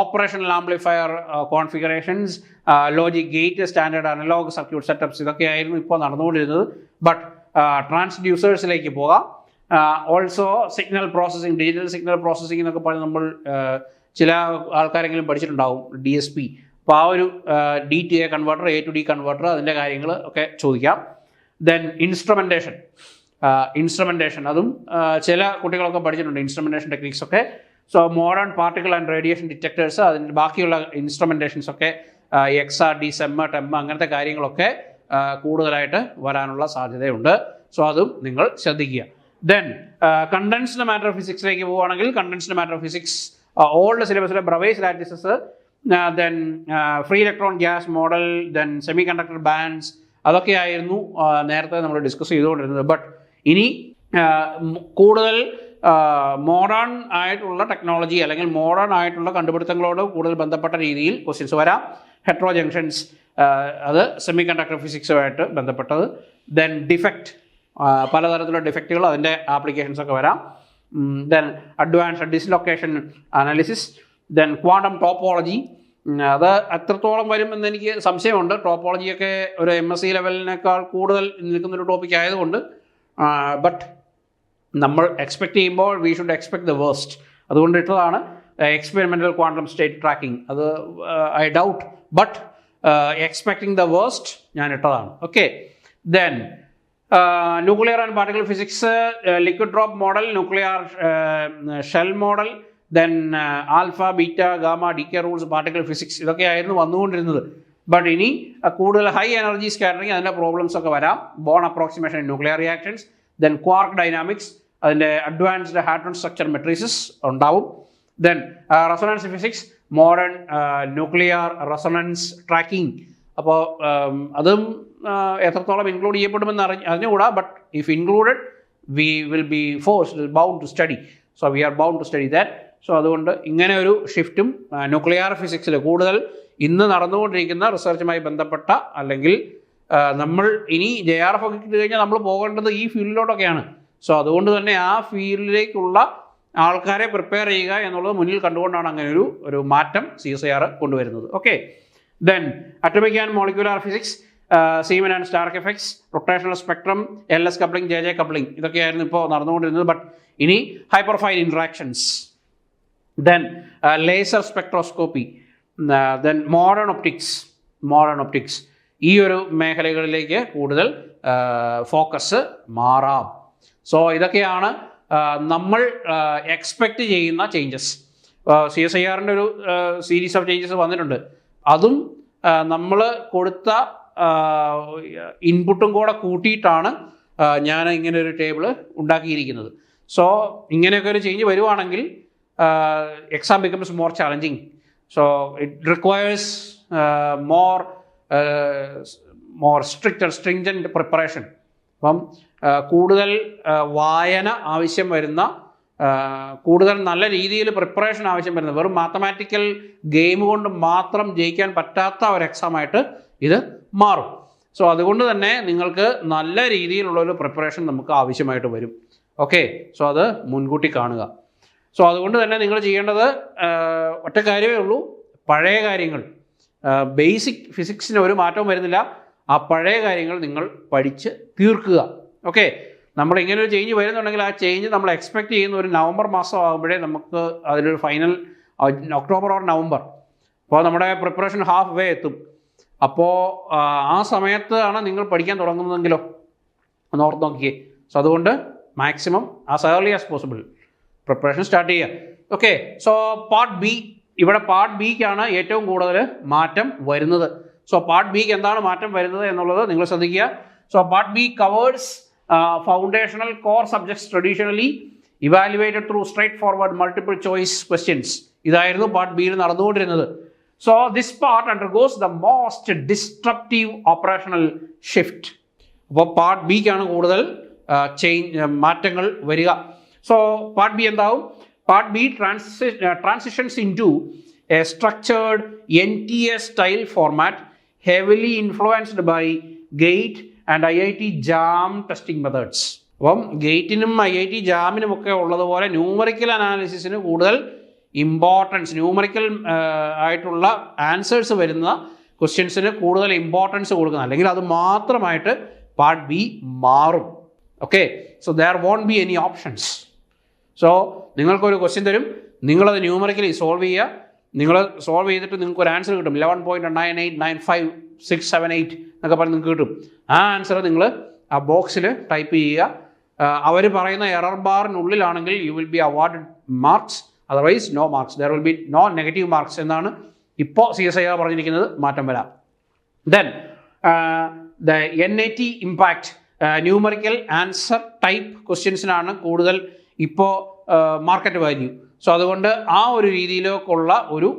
S1: operational amplifier configurations, logic gate, standard analog circuit setups, ഇതൊക്കെയായിരുന്നു ഇപ്പോൾ നടന്നുകൊണ്ടിരുന്നത്. ബട്ട് ട്രാൻസ്ഡ്യൂസേഴ്സിലേക്ക് പോകാം. Also signal processing, digital signal processing എന്നൊക്കെ പറഞ്ഞ് നമ്മൾ ചില ആൾക്കാരെങ്കിലും പഠിച്ചിട്ടുണ്ടാവും, DSP. അപ്പോൾ ആ ഒരു D to A converter, A to D converter, അതിൻ്റെ കാര്യങ്ങൾ ഒക്കെ ചോദിക്കാം. ദെൻ ഇൻസ്ട്രുമെൻറ്റേഷൻ, അതും ചില കുട്ടികളൊക്കെ പഠിച്ചിട്ടുണ്ട്, ഇൻസ്ട്രുമെൻറ്റേഷൻ ടെക്നിക്സ് ഒക്കെ. So modern particle and radiation detectors, അതിൻ്റെ ബാക്കിയുള്ള ഇൻസ്ട്രുമെൻറ്റേഷൻസ് ഒക്കെ XRD, SEM, TEM അങ്ങനത്തെ കാര്യങ്ങളൊക്കെ കൂടുതലായിട്ട് വരാനുള്ള സാധ്യതയുണ്ട്. സോ അതും നിങ്ങൾ ശ്രദ്ധിക്കുക. ദെൻ കണ്ടൻസ്ഡ് മാറ്റർ ഫിസിക്സിലേക്ക് പോവുകയാണെങ്കിൽ, കണ്ടൻസ്ഡ് മാറ്റർ ഫിസിക്സ് ഓൾഡ് സിലബസിലെ Bravais lattices, then free electron gas model, then semi conductor bands, അതൊക്കെയായിരുന്നു നേരത്തെ നമ്മൾ ഡിസ്കസ് ചെയ്തുകൊണ്ടിരുന്നത്. ബട്ട് ഇനി കൂടുതൽ മോഡേൺ ആയിട്ടുള്ള ടെക്നോളജി അല്ലെങ്കിൽ മോഡേൺ ആയിട്ടുള്ള കണ്ടുപിടുത്തങ്ങളോട് കൂടുതൽ ബന്ധപ്പെട്ട രീതിയിൽ ക്വസ്റ്റ്യൻസ് വരാം. ഹെട്രോ ജംഗ്ഷൻസ്, അത് സെമി കണ്ടക്ടർ ഫിസിക്സുമായിട്ട് ബന്ധപ്പെട്ടത്. ദെൻ ഡിഫക്റ്റ്, പലതരത്തിലുള്ള ഡിഫക്റ്റുകൾ, അതിൻ്റെ ആപ്ലിക്കേഷൻസ് ഒക്കെ വരാം. Then advanced dislocation analysis, then quantum topology, അത് എത്രത്തോളം വരും എന്ന് എനിക്ക് സംശയമുണ്ട്. ടോപ്പോളജിയൊക്കെ ഒരു MSc ലെവലിനേക്കാൾ കൂടുതൽ നിൽക്കുന്നൊരു ടോപ്പിക് ആയതുകൊണ്ട്, ബട്ട് നമ്മൾ എക്സ്പെക്റ്റ് ചെയ്യുമ്പോൾ we should expect the worst. അതുകൊണ്ട് ഇട്ടതാണ് എക്സ്പെരിമെൻ്റൽ ക്വാണ്ടം സ്റ്റേറ്റ് ട്രാക്കിംഗ്. അത് I doubt, but expecting the worst ഞാൻ ഇട്ടതാണ്. Okay. Then nuclear and particle physics, liquid drop model, nuclear shell model, then alpha, beta, gamma, DK rules, particle physics, ഇതൊക്കെയായിരുന്നു വന്നുകൊണ്ടിരുന്നത്. ബട്ട് ഇനി കൂടുതൽ ഹൈ എനർജി സ്കാറ്ററിങ്, അതിൻ്റെ പ്രോബ്ലംസ് ഒക്കെ വരാം. Born approximation in nuclear reactions, then quark dynamics, അതിൻ്റെ അഡ്വാൻസ്ഡ് ഹാഡ്രോൺ സ്ട്രക്ചർ മെട്രിസസ് ഉണ്ടാവും. Then resonance physics, modern nuclear resonance tracking. അപ്പോൾ അതും എത്രത്തോളം ഇൻക്ലൂഡ് ചെയ്യപ്പെടുമെന്ന് അറിഞ്ഞുകൂടാ. But if included we will be bound to study. So we are bound to study that. സോ അതുകൊണ്ട് ഇങ്ങനെ ഒരു ഷിഫ്റ്റും ന്യൂക്ലിയർ ഫിസിക്സിൽ കൂടുതൽ ഇന്ന് നടന്നുകൊണ്ടിരിക്കുന്ന റിസർച്ചുമായി ബന്ധപ്പെട്ട, അല്ലെങ്കിൽ നമ്മൾ ഇനി JRF ഒക്കെ കിട്ടി കഴിഞ്ഞാൽ നമ്മൾ പോകേണ്ടത് ഈ ഫീൽഡിലോട്ടൊക്കെയാണ്. സോ അതുകൊണ്ട് തന്നെ ആ ഫീൽഡിലേക്കുള്ള ആൾക്കാരെ പ്രിപ്പയർ ചെയ്യുക എന്നുള്ളത് മുന്നിൽ കണ്ടുകൊണ്ടാണ് അങ്ങനെ ഒരു മാറ്റം CSIR കൊണ്ടുവരുന്നത്. Okay. Then atomic and molecular physics, Zeeman and Stark effects, rotational spectrum, LS coupling, JJ coupling, ഇതൊക്കെയായിരുന്നു ഇപ്പോൾ നടന്നുകൊണ്ടിരുന്നത്. ബട്ട് ഇനി hyperfine interactions, then laser spectroscopy, then modern optics, ഈ ഒരു മേഖലകളിലേക്ക് കൂടുതൽ ഫോക്കസ് മാറാം. സോ ഇതൊക്കെയാണ് നമ്മൾ എക്സ്പെക്റ്റ് ചെയ്യുന്ന ചേഞ്ചസ്. CSIRൻ്റെ ഒരു സീരീസ് ഓഫ് ചേഞ്ചസ് വന്നിട്ടുണ്ട്. അതും നമ്മൾ കൊടുത്ത ഇൻപുട്ടും കൂടെ കൂട്ടിയിട്ടാണ് ഞാൻ ഇങ്ങനെ ഒരു ടേബിൾ ഉണ്ടാക്കിയിരിക്കുന്നത്. സോ ഇങ്ങനെയൊക്കെ ഒരു ചേഞ്ച് വരുവാണെങ്കിൽ exam becomes more challenging. So it requires more stringent preparation. അപ്പം കൂടുതൽ വായന ആവശ്യം വരുന്ന, കൂടുതൽ നല്ല രീതിയിൽ പ്രിപ്പറേഷൻ ആവശ്യം വരുന്ന, വെറും മാത്തമാറ്റിക്കൽ ഗെയിം കൊണ്ട് മാത്രം ജയിക്കാൻ പറ്റാത്ത ഒരു എക്സാമായിട്ട് ഇത് മാറും. സോ അതുകൊണ്ട് തന്നെ നിങ്ങൾക്ക് നല്ല രീതിയിലുള്ളൊരു പ്രിപ്പറേഷൻ നമുക്ക് ആവശ്യമായിട്ട് വരും. ഓക്കെ. സോ അത് മുൻകൂട്ടി കാണുക. സോ അതുകൊണ്ട് തന്നെ നിങ്ങൾ ചെയ്യേണ്ടത് ഒറ്റ കാര്യമേ ഉള്ളൂ, പഴയ കാര്യങ്ങൾ ബേസിക് ഫിസിക്സിന് ഒരു മാറ്റവും വരുന്നില്ല. ആ പഴയ കാര്യങ്ങൾ നിങ്ങൾ പഠിച്ച് തീർക്കുക. ഓക്കെ, നമ്മൾ ഇങ്ങനെ ഒരു ചേഞ്ച് വരുന്നുണ്ടെങ്കിൽ ആ ചേഞ്ച് നമ്മൾ എക്സ്പെക്ട് ചെയ്യുന്ന ഒരു നവംബർ മാസം ആകുമ്പോഴേ നമുക്ക് അതിലൊരു ഫൈനൽ ഒക്ടോബർ ഓർ നവംബർ, അപ്പോൾ നമ്മുടെ പ്രിപ്പറേഷൻ ഹാഫ് വേ എത്തും. അപ്പോൾ ആ സമയത്താണ് നിങ്ങൾ പഠിക്കാൻ തുടങ്ങുന്നതെങ്കിലോ ഒന്ന് ഓർത്ത് നോക്കിയേ. സോ അതുകൊണ്ട് maximum as early as possible preparation start ചെയ്യുക. ഓക്കെ, സോ പാർട്ട് ബി, ഇവിടെ പാർട്ട് ബിക്കാണ് ഏറ്റവും കൂടുതൽ മാറ്റം വരുന്നത്. സോ പാർട്ട് ബിക്ക് എന്താണ് മാറ്റം വരുന്നത് എന്നുള്ളത് നിങ്ങൾ ശ്രദ്ധിക്കുക. So part B covers foundational core subjects traditionally evaluated through straight forward multiple choice questions. ഇതായിരുന്നു പാർട്ട് ബിയിൽ നടന്നുകൊണ്ടിരുന്നത്. So this part undergoes the most disruptive operational shift. അപ്പോൾ പാർട്ട് ബിക്കാണ് കൂടുതൽ മാറ്റങ്ങൾ വരിക. സോ പാർട്ട് ബി എന്താവും? Part B transitions in to a structured NTA style format heavily influenced by GATE and IIT JAM testing methods. അപ്പം ഗേറ്റിനും IIT ജാമിനും ഒക്കെ ഉള്ളതുപോലെ ന്യൂമറിക്കൽ അനാലിസിസിന് കൂടുതൽ ഇമ്പോർട്ടൻസ്, ന്യൂമറിക്കൽ ആയിട്ടുള്ള ആൻസേഴ്സ് വരുന്ന ക്വസ്റ്റ്യൻസിന് കൂടുതൽ ഇമ്പോർട്ടൻസ് കൊടുക്കുന്നത്, അല്ലെങ്കിൽ അത് മാത്രമായിട്ട് പാർട്ട് ബി മാറും. Okay, so there won't be any options. So നിങ്ങൾക്കൊരു ക്വസ്റ്റ്യൻ തരും, നിങ്ങളത് ന്യൂമറിക്കലി സോൾവ് ചെയ്യുക. നിങ്ങൾ സോൾവ് ചെയ്തിട്ട് നിങ്ങൾക്ക് ഒരു ആൻസർ കിട്ടും 11.989567 എന്നൊക്കെ പറഞ്ഞ് നിങ്ങൾക്ക് കിട്ടും. ആ ആൻസർ നിങ്ങൾ ആ ബോക്സിൽ ടൈപ്പ് ചെയ്യുക. അവർ പറയുന്ന എറർ ബാറിനുള്ളിലാണെങ്കിൽ you will be award marks, otherwise no marks, there will be no negative marks എന്നാണ് ഇപ്പോൾ CSIR പറഞ്ഞിരിക്കുന്നത്. മാറ്റം വരാം. Then the NAT impact numerical answer type ക്വസ്റ്റ്യൻസിനാണ് കൂടുതൽ ഇപ്പോൾ മാർക്കറ്റ് വാല്യൂ. സോ അതുകൊണ്ട് ആ ഒരു രീതിയിലേക്കുള്ള ഒരു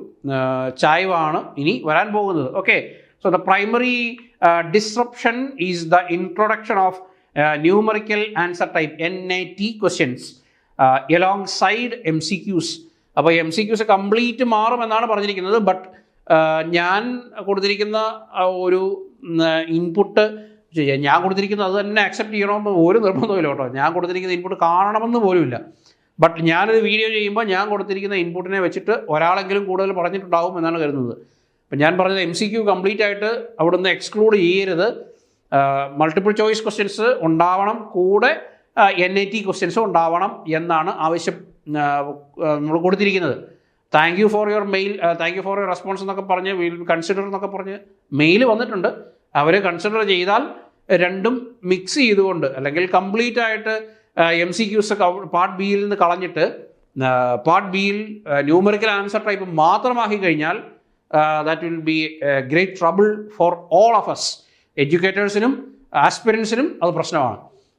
S1: ചായ്വാണ് ഇനി വരാൻ പോകുന്നത്. Okay, so the primary disruption is the introduction of numerical answer type NAT questions along side MCQs. അപ്പോൾ MCQs കംപ്ലീറ്റ് മാറുമെന്നാണ് പറഞ്ഞിരിക്കുന്നത്. ബട്ട് ഞാൻ കൊടുത്തിരിക്കുന്ന ഒരു ഇൻപുട്ട്, ഞാൻ കൊടുത്തിരിക്കുന്നത് അത് തന്നെ അക്സെപ്റ്റ് ചെയ്യണമെന്ന് ഒരു നിർബന്ധമില്ല കേട്ടോ. ഞാൻ കൊടുത്തിരിക്കുന്ന ഇൻപുട്ട് കാണണമെന്ന് പോലുമില്ല. ബട്ട് ഞാനൊരു വീഡിയോ ചെയ്യുമ്പോൾ ഞാൻ കൊടുത്തിരിക്കുന്ന ഇൻപുട്ടിനെ വെച്ചിട്ട് ഒരാളെങ്കിലും കൂടുതൽ പറഞ്ഞിട്ടുണ്ടാവും എന്നാണ് കരുതുന്നത്. അപ്പം ഞാൻ പറഞ്ഞത് MCQ കംപ്ലീറ്റ് ആയിട്ട് അവിടുന്ന് എക്സ്ക്ലൂഡ് ചെയ്യരുത്. മൾട്ടിപ്പിൾ ചോയ്സ് ക്വസ്റ്റ്യൻസ് ഉണ്ടാവണം, കൂടെ NAT ക്വസ്റ്റ്യൻസും ഉണ്ടാവണം എന്നാണ് ആവശ്യം നമ്മൾ കൊടുത്തിരിക്കുന്നത്. Thank you for your mail, thank you for your response എന്നൊക്കെ പറഞ്ഞ് വിൽ കൺസിഡർ എന്നൊക്കെ പറഞ്ഞ് മെയിൽ വന്നിട്ടുണ്ട്. അവർ കൺസിഡർ ചെയ്താൽ രണ്ടും മിക്സ് ചെയ്തുകൊണ്ട്, അല്ലെങ്കിൽ കംപ്ലീറ്റ് ആയിട്ട് MCQs പാർട്ട് ബിയിൽ നിന്ന് കളഞ്ഞിട്ട് പാർട്ട് ബിയിൽ ന്യൂമറിക്കൽ ആൻസർ ടൈപ്പ് മാത്രമാക്കി കഴിഞ്ഞാൽ that will be great trouble for all of us. എഡ്യൂക്കേറ്റേഴ്സിനും ആസ്പിരൻസിനും അത് പ്രശ്നമാണ്.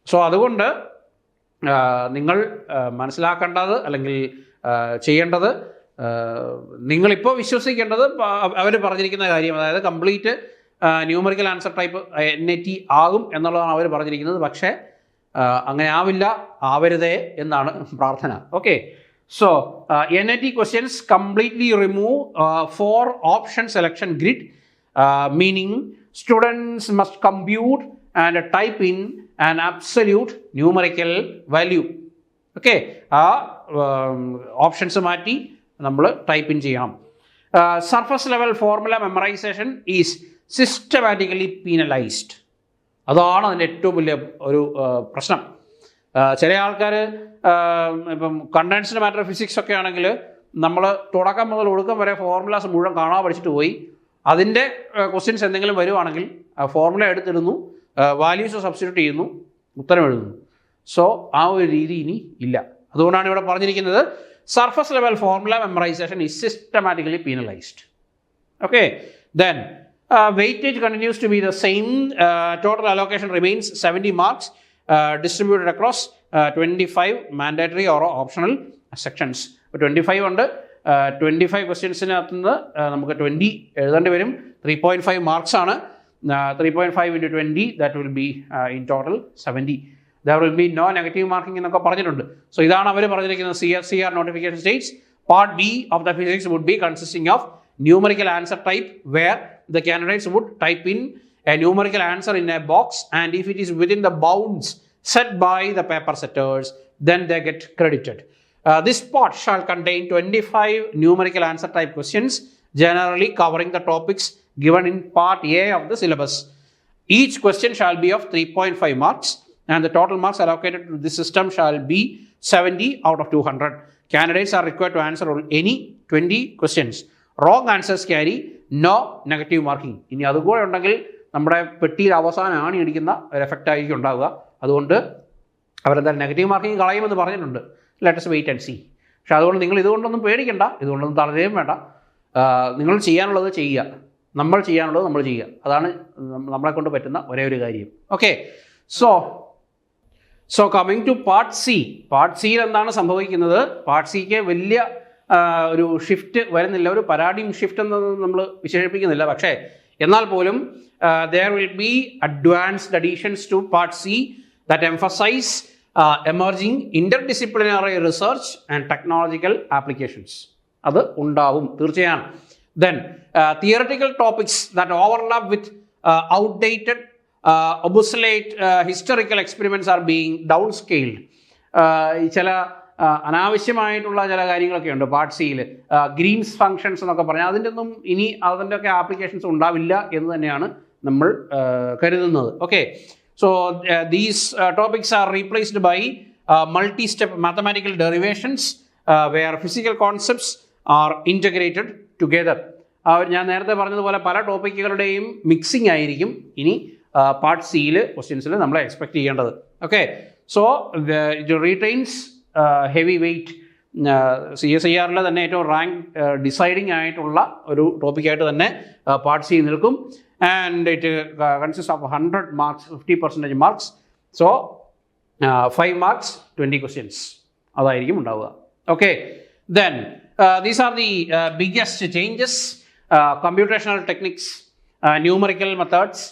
S1: സോ അതുകൊണ്ട് നിങ്ങൾ മനസ്സിലാക്കേണ്ടത് അല്ലെങ്കിൽ ചെയ്യേണ്ടത്, നിങ്ങളിപ്പോൾ വിശ്വസിക്കേണ്ടത് അവർ പറഞ്ഞിരിക്കുന്ന കാര്യം, അതായത് complete numerical answer type NAT ആകും എന്നുള്ളതാണ് അവർ പറഞ്ഞിരിക്കുന്നത്. പക്ഷേ അങ്ങനെ ആവില്ല, ആവരുതേ എന്നാണ് പ്രാർത്ഥന. Okay, so NAT questions completely remove 4 option selection grid, meaning students must compute and type in an absolute numerical value. Okay, ആ ഓപ്ഷൻസ് മാറ്റി നമ്മൾ ടൈപ്പ് ഇൻ ചെയ്യണം. Surface level formula memorization is systematically penalized. അതാണ് അതിൻ്റെ ഏറ്റവും വലിയ ഒരു പ്രശ്നം. ചില ആൾക്കാർ ഇപ്പം കണ്ടൻസ്ഡ് മാറ്റർ ഫിസിക്സ് ഒക്കെ ആണെങ്കിൽ നമ്മൾ തുടക്കം മുതൽ ഒടുക്കം വരെ ഫോർമുലാസ് മുഴുവൻ കാണാൻ പഠിച്ചിട്ട് പോയി, അതിൻ്റെ ക്വസ്റ്റ്യൻസ് എന്തെങ്കിലും വരുവാണെങ്കിൽ ഫോർമുല എടുത്തിടുന്നു, വാല്യൂസ് സബ്സ്റ്റിറ്റ്യൂട്ട് ചെയ്യുന്നു, ഉത്തരം എഴുതുന്നു. സോ ആ ഒരു രീതി ഇനി ഇല്ല. അതുകൊണ്ടാണ് ഇവിടെ പറഞ്ഞിരിക്കുന്നത് surface level formula memorization is systematically penalized. Okay, then weightage continues to be the same. Total allocation remains 70 marks distributed across 25 mandatory or optional sections. 25 ഉണ്ട്. 25 ക്വസ്റ്റ്യൻസിനകത്ത് നിന്ന് നമുക്ക് 20 എഴുതേണ്ടി വരും. 3.5 മാർക്സ് ആണ്. 3.5 into 20 that will be in total 70. There will be no negative marking എന്നൊക്കെ പറഞ്ഞിട്ടുണ്ട്. സോ ഇതാണ് അവർ പറഞ്ഞിരിക്കുന്നത്. CSIR notification states part B of the physics would be consisting of numerical answer type, where the candidates would type in a numerical answer in a box, and if it is within the bounds set by the paper setters, then they get credited. This part shall contain 25 numerical answer type questions generally covering the topics given in part A of the syllabus. Each question shall be of 3.5 marks and the total marks allocated to this system shall be 70 out of 200. Candidates are required to answer any 20 questions. Wrong answers carry no negative marking. ഇനി അതുകൂടെ ഉണ്ടെങ്കിൽ നമ്മുടെ പെട്ടിയിൽ അവസാനമാണ് ഇടിക്കുന്ന ഒരു എഫക്റ്റ് ആയിരിക്കും ഉണ്ടാവുക. അതുകൊണ്ട് അവരെന്തായാലും നെഗറ്റീവ് മാർക്കിംഗ് കളയുമെന്ന് പറഞ്ഞിട്ടുണ്ട്. Let us wait and see. പക്ഷെ അതുകൊണ്ട് നിങ്ങൾ ഇതുകൊണ്ടൊന്നും പേടിക്കണ്ട, ഇതുകൊണ്ടൊന്നും തളരുകയും വേണ്ട. നിങ്ങൾ ചെയ്യാനുള്ളത് ചെയ്യുക, നമ്മൾ ചെയ്യാനുള്ളത് നമ്മൾ ചെയ്യുക. അതാണ് നമ്മളെ കൊണ്ട് പറ്റുന്ന ഒരേ ഒരു കാര്യം. Okay, so coming to part C. Part സിയിൽ എന്താണ് സംഭവിക്കുന്നത്? പാർട്ട് സിക്ക് വലിയ ഒരു ഷിഫ്റ്റ് വരുന്നില്ല, ഒരു പരാഡിം ഷിഫ്റ്റ് എന്നൊന്നും നമ്മൾ വിശേഷിപ്പിക്കുന്നില്ല. പക്ഷേ എന്നാൽ പോലും there will be advanced additions to part C that emphasize emerging interdisciplinary research and technological applications. അത് ഉണ്ടാവും തീർച്ചയാണ്. Then theoretical topics that overlap with outdated obsolete historical experiments are being downscaled. ചില അനാവശ്യമായിട്ടുള്ള ചില കാര്യങ്ങളൊക്കെ ഉണ്ട് പാർട്ട് സിയിൽ. ഗ്രീൻസ് ഫങ്ഷൻസ് എന്നൊക്കെ പറഞ്ഞാൽ അതിൻ്റെയൊക്കെ ആപ്ലിക്കേഷൻസ് ഉണ്ടാവില്ല എന്ന് തന്നെയാണ് നമ്മൾ കരുതുന്നത്. Okay, so these topics are replaced by multi step mathematical derivations where physical concepts are integrated together. ഞാൻ നേരത്തെ പറഞ്ഞതുപോലെ പല ടോപ്പിക്കുകളുടെയും മിക്സിംഗ് ആയിരിക്കും ഇനി പാർട്ട് സിയിൽ ക്വസ്റ്റ്യൻസിൽ നമ്മൾ എക്സ്പെക്ട് ചെയ്യേണ്ടത്. Okay, so it retains heavy weight. CSIR തന്നെ ഏറ്റവും റാങ്ക് ഡിസൈഡിങ് ആയിട്ടുള്ള ഒരു ടോപ്പിക്കായിട്ട് തന്നെ പാർട്ട് സി നിൽക്കും. And it consist of 100 marks, 50% marks. So 5 marks, 20 questions അതായിരിക്കും ഉണ്ടാവുക. Okay, then these are the biggest changes. Computational techniques, numerical methods,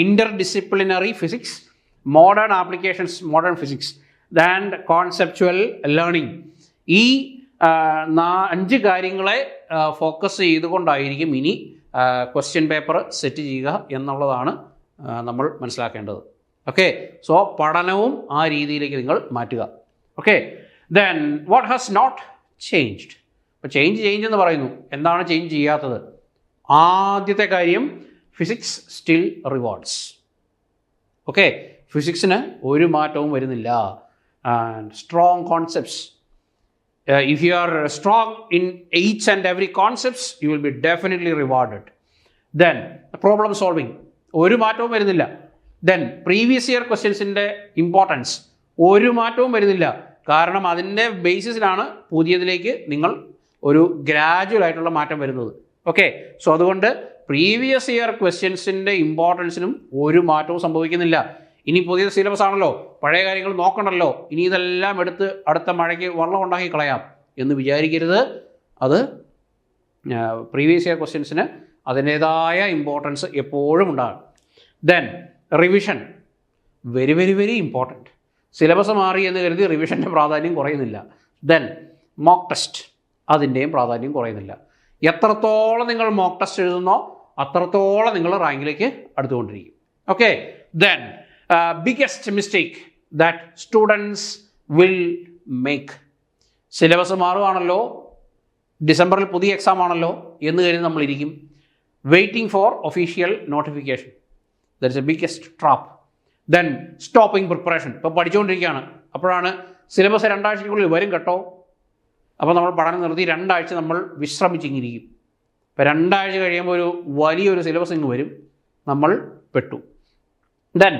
S1: interdisciplinary physics, modern applications, modern physics, and conceptual learning. ഈ 5 കാര്യങ്ങളെ ഫോക്കസ് ചെയ്തുകൊണ്ടായിരിക്കും ഇനി ക്വസ്റ്റ്യൻ പേപ്പർ സെറ്റ് ചെയ്യുക എന്നുള്ളതാണ് നമ്മൾ മനസ്സിലാക്കേണ്ടത്. ഓക്കെ, സോ പഠനവും ആ രീതിയിലേക്ക് നിങ്ങൾ മാറ്റുക. Okay, then what has not changed. ഇപ്പോൾ ചേഞ്ച് എന്ന് പറയുന്നു. എന്താണ് ചേഞ്ച് ചെയ്യാത്തത്? ആദ്യത്തെ കാര്യം, ഫിസിക്സ് സ്റ്റിൽ റിവാർഡ്സ്. ഓക്കെ, ഫിസിക്സിന് ഒരു മാറ്റവും വരുന്നില്ല. Strong concepts. If you are strong in each and every concepts, you will be definitely rewarded. Then problem solving, ഒരു മാറ്റവും വരുന്നില്ല. Then previous year questions-ന്റെ ഇമ്പോർട്ടൻസ് ഒരു മാറ്റവും വരുന്നില്ല. കാരണം അതിൻ്റെ ബേസിസിലാണ് പുതിയതിലേക്ക് നിങ്ങൾ ഒരു ഗ്രാജുവൽ ആയിട്ടുള്ള മാറ്റം വരുന്നത്. ഓക്കെ, സോ അതുകൊണ്ട് പ്രീവിയസ് ഇയർ ക്വസ്റ്റ്യൻസിൻ്റെ ഇമ്പോർട്ടൻസിനും ഒരു മാറ്റവും സംഭവിക്കുന്നില്ല. ഇനി പുതിയ സിലബസ് ആണല്ലോ, പഴയ കാര്യങ്ങൾ നോക്കണമല്ലോ, ഇനി ഇതെല്ലാം എടുത്ത് അടുത്ത മഴയ്ക്ക് വെള്ളം ഉണ്ടാക്കി കളയാം എന്ന് വിചാരിക്കരുത്. അത് പ്രീവിയസ് ഇയർ ക്വസ്റ്റ്യൻസിന് അതിൻ്റേതായ ഇമ്പോർട്ടൻസ് എപ്പോഴും ഉണ്ടാകും. Then revision, very very very important. Syllabus മാറി എന്ന് കരുതി റിവിഷൻ്റെ പ്രാധാന്യം കുറയുന്നില്ല. ദെൻ മോക്ക് ടെസ്റ്റ്, അതിൻ്റെയും പ്രാധാന്യം കുറയുന്നില്ല. എത്രത്തോളം നിങ്ങൾ മോക്ക് ടെസ്റ്റ് എഴുതുന്നോ അത്രത്തോളം നിങ്ങൾ റാങ്കിലേക്ക് അടുത്തുകൊണ്ടിരിക്കും. Okay, then biggest mistake that students will make. Syllabus മാറുകയാണല്ലോ, ഡിസംബറിൽ പുതിയ എക്സാം ആണല്ലോ എന്ന് കരുതി നമ്മളിരിക്കും. Waiting for official notification, that is a biggest trap. Then stopping preparation. ഇപ്പോൾ പഠിച്ചുകൊണ്ടിരിക്കുകയാണ്, അപ്പോഴാണ് സിലബസ് 2 ആഴ്ചയ്ക്കുള്ളിൽ വരും കേട്ടോ. അപ്പോൾ നമ്മൾ പഠനം നിർത്തി 2 ആഴ്ച നമ്മൾ വിശ്രമിച്ചിങ്ങിരിക്കും. ഇപ്പോൾ 2 ആഴ്ച കഴിയുമ്പോൾ ഒരു വലിയൊരു സിലബസ് ഇങ്ങ് വരും, നമ്മൾ പെട്ടു. Then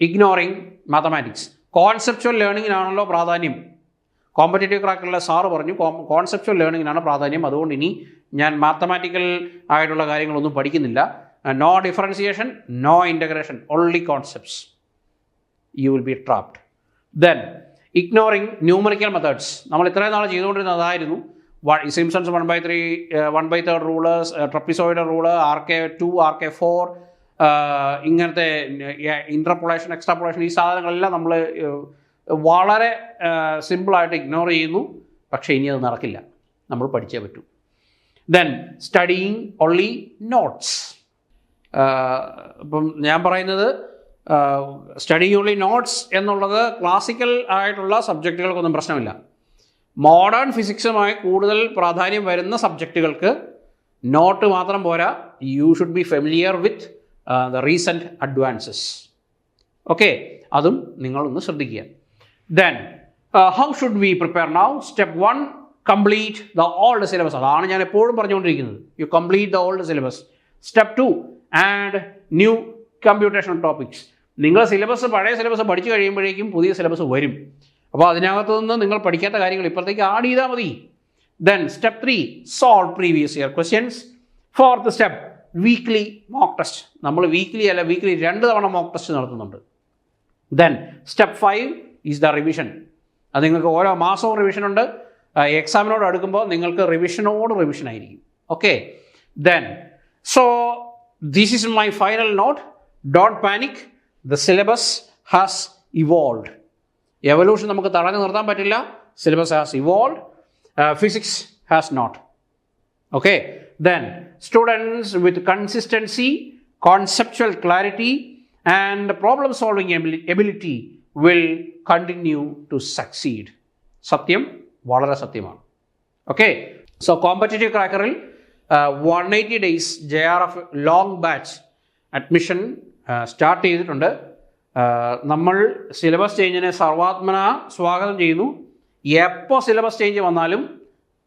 S1: ignoring mathematics. കോൺസെപ്ച്വൽ ലേണിങ്ങിനാണല്ലോ പ്രാധാന്യം. കോമ്പറ്റേറ്റീവ് ക്രാക്കുള്ള സാറ് പറഞ്ഞു കോൺസെപ്ച്വൽ ലേണിങ്ങിനാണ് പ്രാധാന്യം. അതുകൊണ്ട് ഇനി ഞാൻ മാത്തമാറ്റിക്കൽ ആയിട്ടുള്ള കാര്യങ്ങളൊന്നും പഠിക്കുന്നില്ല. No differentiation, no integration, only concepts. You will be trapped. Then ignoring numerical methods. നമ്മൾ ഇത്രയും നാൾ ചെയ്തുകൊണ്ടിരുന്നത് അതായിരുന്നു. Simpsons 1/3, 1/3 rule, trapezoidal rule, RK2, RK4, ഇങ്ങനത്തെ ഇൻട്രപോളേഷൻ, എക്സ്ട്രാപോളേഷൻ, ഈ സാധനങ്ങളെല്ലാം നമ്മൾ വളരെ സിമ്പിളായിട്ട് ഇഗ്നോർ ചെയ്യുന്നു. പക്ഷേ ഇനി അത് നടക്കില്ല, നമ്മൾ പഠിച്ചേ പറ്റൂ. Then studying only notes. ഇപ്പം ഞാൻ പറയുന്നത് സ്റ്റഡിയിങ് ഓൺലി നോട്ട്സ് എന്നുള്ളത് ക്ലാസിക്കൽ ആയിട്ടുള്ള സബ്ജക്റ്റുകൾക്കൊന്നും പ്രശ്നമില്ല. മോഡേൺ ഫിസിക്സുമായി കൂടുതൽ പ്രാധാന്യം വരുന്ന സബ്ജക്റ്റുകൾക്ക് നോട്ട് മാത്രം പോരാ, you should be familiar with the recent advances. Okay, അതും നിങ്ങളൊന്ന് ശ്രദ്ധിക്കുക. Then how should we prepare now? Step 1, complete the old syllabus. അതാണ് ഞാൻ എപ്പോഴും പറഞ്ഞുകൊണ്ടിരിക്കുന്നത്. You complete the old syllabus. Step 2, add new computational topics. നിങ്ങൾ പഴയ സിലബസ് പഠിച്ചു കഴിയുമ്പോഴേക്കും പുതിയ സിലബസ് വരും. അപ്പോൾ അതിനകത്തു നിന്ന് നിങ്ങൾ പഠിക്കാത്ത കാര്യങ്ങൾ ഇപ്പോഴത്തേക്ക് ആഡ് ചെയ്താൽ മതി. Then step 3, solve previous year questions. 4th step, weekly mock test. നമ്മൾ വീക്ക്ലി 2 തവണ മോക്ക് ടെസ്റ്റ് നടത്തുന്നുണ്ട്. Then step 5 is the revision. അത് നിങ്ങൾക്ക് ഓരോ മാസവും റിവിഷനുണ്ട്. എക്സാമിനോട് അടുക്കുമ്പോൾ നിങ്ങൾക്ക് റിവിഷൻ ആയിരിക്കും. Okay, then so this is my final note. Don't panic, the syllabus has evolve. Evolution നമുക്ക് തടഞ്ഞു നിർത്താൻ പറ്റില്ല. Syllabus has evolve, physics has not. Okay, then students with consistency, conceptual clarity and problem solving ability will continue to succeed. സത്യം, വളരെ സത്യമാണ്. ഓക്കെ, സോ കോമ്പറ്റേറ്റീവ് ക്രാക്കറിൽ 180 days JRF long batch admission start ചെയ്തിട്ടുണ്ട്. നമ്മൾ സിലബസ് ചേഞ്ചിനെ സർവാത്മന സ്വാഗതം ചെയ്യുന്നു. എപ്പോൾ സിലബസ് ചേഞ്ച് വന്നാലും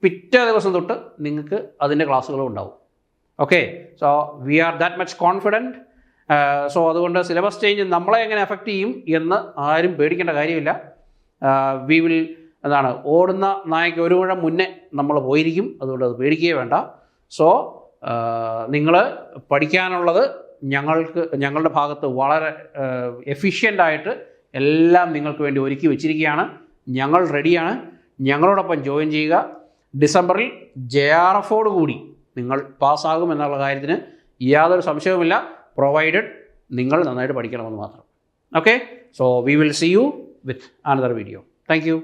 S1: പിറ്റേ ദിവസം തൊട്ട് നിങ്ങൾക്ക് അതിൻ്റെ ക്ലാസ്സുകളും ഉണ്ടാവും. Okay, so we are that much confident. So അതുകൊണ്ട് സിലബസ് ചേഞ്ച് നമ്മളെ എങ്ങനെ എഫക്റ്റ് ചെയ്യും എന്ന് ആരും പേടിക്കേണ്ട കാര്യമില്ല. വി വിൽ ഓടുന്ന നായ്ക്ക് ഒരു മുഴം മുന്നേ നമ്മൾ പോയിരിക്കും. അതുകൊണ്ട് അത് പേടിക്കുകയേ വേണ്ട. സോ നിങ്ങൾ പഠിക്കാനുള്ളത് ഞങ്ങളുടെ ഭാഗത്ത് വളരെ എഫിഷ്യൻ്റായിട്ട് എല്ലാം നിങ്ങൾക്ക് വേണ്ടി ഒരുക്കി വെച്ചിരിക്കുകയാണ്. ഞങ്ങൾ റെഡിയാണ്. ഞങ്ങളോടൊപ്പം ജോയിൻ ചെയ്യുക. ഡിസംബറിൽ JRF കൂടി നിങ്ങൾ പാസ്സാകുമെന്നുള്ള കാര്യത്തിന് യാതൊരു സംശയവുമില്ല, പ്രൊവൈഡഡ് നിങ്ങൾ നന്നായിട്ട് പഠിക്കണമെന്ന് മാത്രം. Okay, so we will see you with another video. Thank U.